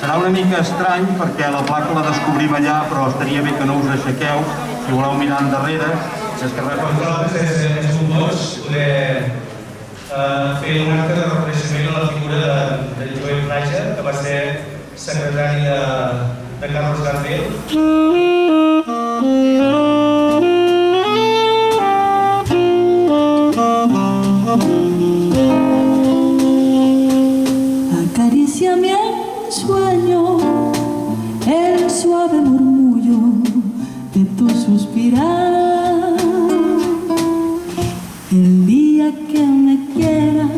Serà una mica estrany perquè la placa la descobrim allà, però estaria bé que no us aixequeu, si voleu mirar endarrere. Per nosaltres és un goig poder fer un acte de reconeixement a la figura de Joel Fraja, que va ser secretari de Carlos Gardel. Acaríciame en sueño el suave murmullo de tu suspirar. El día que me quieras,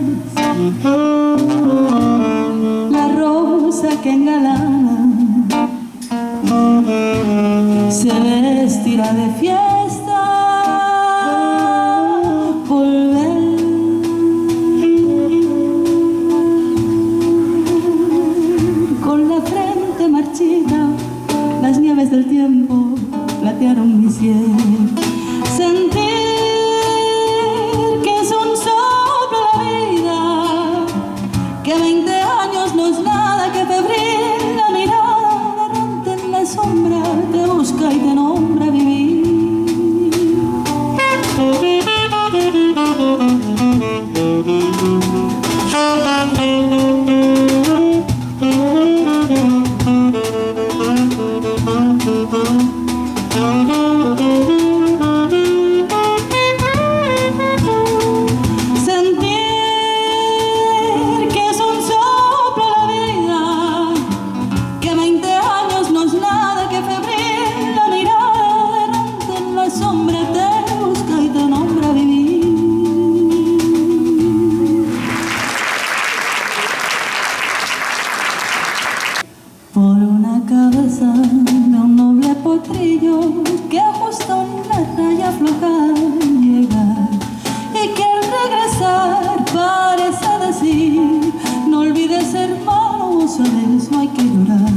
la rosa que engalana se vestirá de fiesta. Volver con la frente marchita, las nieves del tiempo platearon mi cielo. Sentir que es un soplo la vida, que 20 años no es nada, que febril la mirada errante en la sombra te busca y te nombra vivir. Sentir que es un soplo la vida, que 20 años no es nada, que febril la mirada errante en la sombra te busca y te nombra vivir. Por una cabeza de un noble potrillo que justo en la raya floja llega y que al regresar parece decir: no olvides, hermano, sabes, no hay que llorar.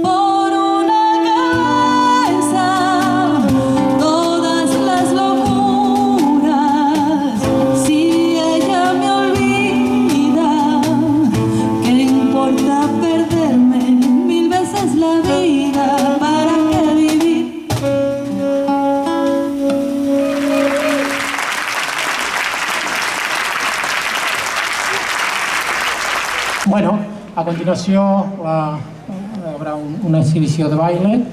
Por una cabeza todas las locuras, si ella me olvida, ¿qué importa perderme mil veces la vida? ¿Para qué vivir? Bueno, a continuació habrá una exhibició de baile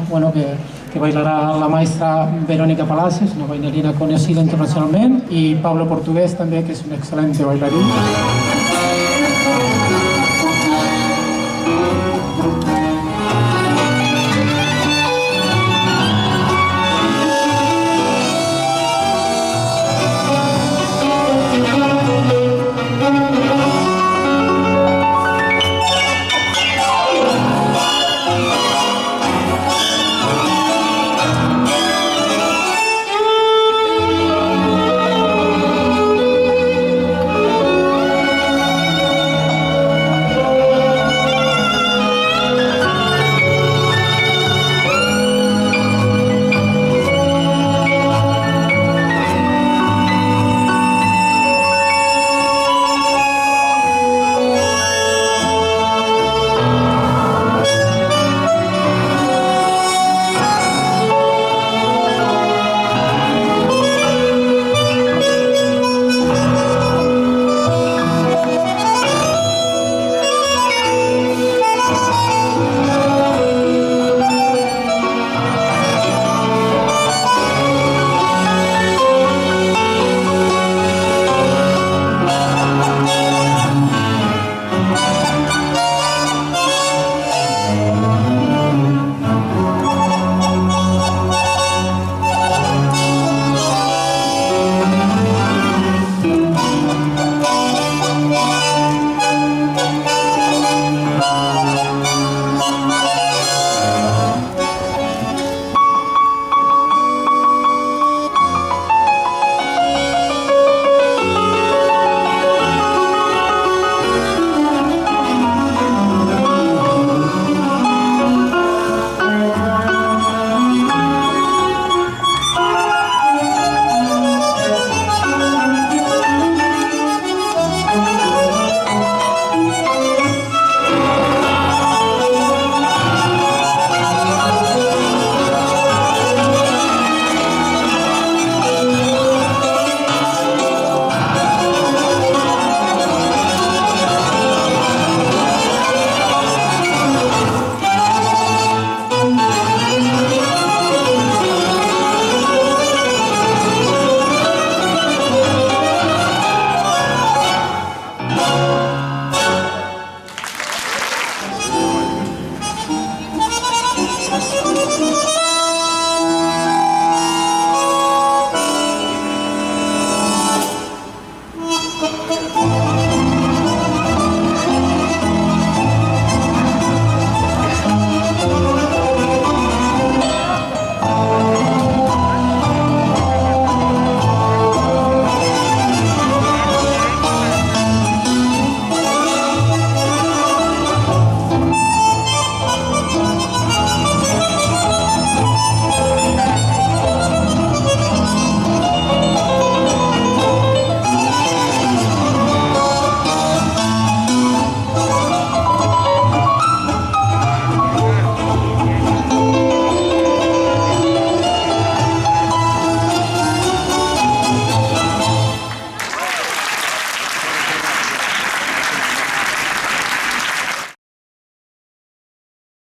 bueno, que bailarà la maestra Verónica Palacios, una bailarina conocida internacionalment, i Pablo Portugués també, que és un excel·lent bailarí.